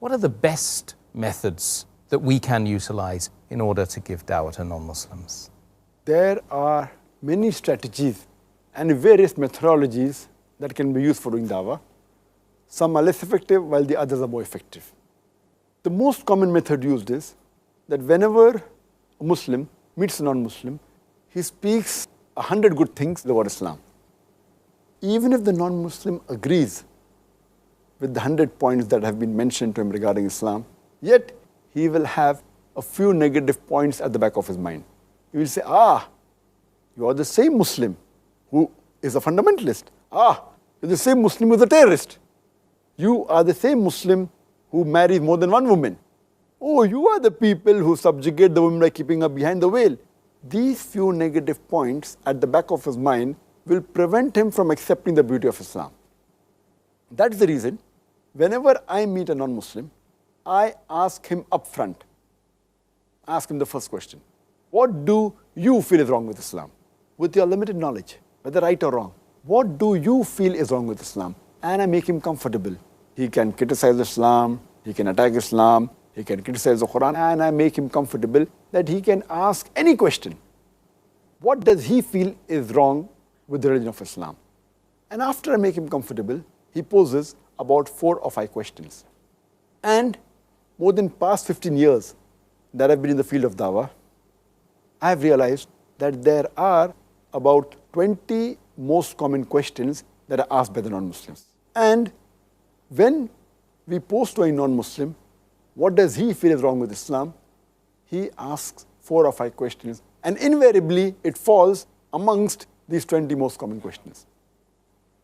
what are the best methods that we can utilize in order to give dawah to non-Muslims? There are many strategies and various methodologies that can be used for doing dawah. Some are less effective while the others are more effective. The most common method used is that whenever a Muslim meets a non-Muslim, he speaks 100 good things about Islam. Even if the non-Muslim agrees with the 100 points that have been mentioned to him regarding Islam, yet he will have a few negative points at the back of his mind. He will say, you are the same Muslim who is a fundamentalist. You're the same Muslim who is a terrorist. You are the same Muslim who marries more than one woman. Oh, you are the people who subjugate the women by keeping her behind the veil. These few negative points at the back of his mind will prevent him from accepting the beauty of Islam. That's the reason, whenever I meet a non-Muslim, I ask him up front, ask him the first question. What do you feel is wrong with Islam? With your limited knowledge, whether right or wrong, what do you feel is wrong with Islam? And I make him comfortable. He can criticize Islam, he can attack Islam, he can criticize the Quran, and I make him comfortable that he can ask any question. What does he feel is wrong with the religion of Islam? And after I make him comfortable, he poses about 4 or 5 questions. And more than past 15 years that I've been in the field of dawah, I have realized that there are about 20 most common questions that are asked by the non-Muslims. And when we pose to a non-Muslim, what does he feel is wrong with Islam? He asks 4 or 5 questions, and invariably it falls amongst these 20 most common questions.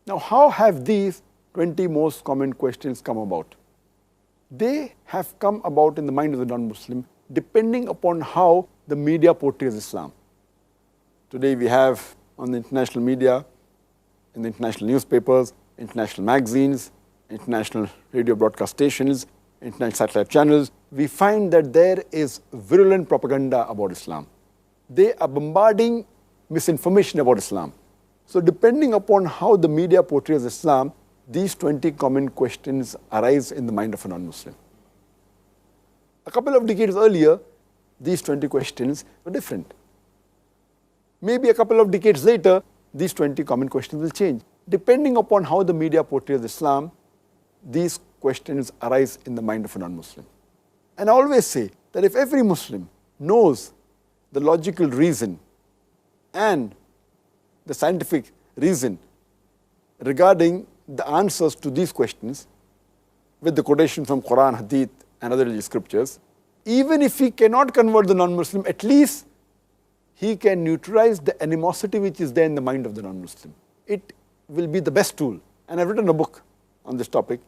Now, how have these 20 most common questions come about? They have come about in the mind of the non-Muslim depending upon how the media portrays Islam. Today we have on the international media, in the international newspapers, international magazines, international radio broadcast stations, international satellite channels, we find that there is virulent propaganda about Islam. They are bombarding misinformation about Islam. So depending upon how the media portrays Islam, these 20 common questions arise in the mind of a non-Muslim. A couple of decades earlier, these 20 questions were different. Maybe a couple of decades later, these 20 common questions will change. Depending upon how the media portrays Islam, these questions arise in the mind of a non-Muslim. And I always say that if every Muslim knows the logical reason and the scientific reason regarding the answers to these questions, with the quotation from Quran, Hadith, and other religious scriptures, even if he cannot convert the non-Muslim, at least he can neutralize the animosity which is there in the mind of the non-Muslim. It will be the best tool. And I've written a book on this topic,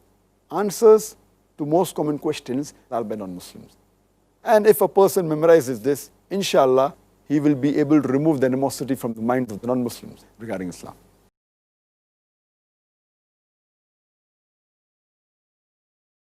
Answers to Most Common Questions Asked by Non-Muslims. And if a person memorizes this, inshallah, he will be able to remove the animosity from the minds of the non-Muslims regarding Islam.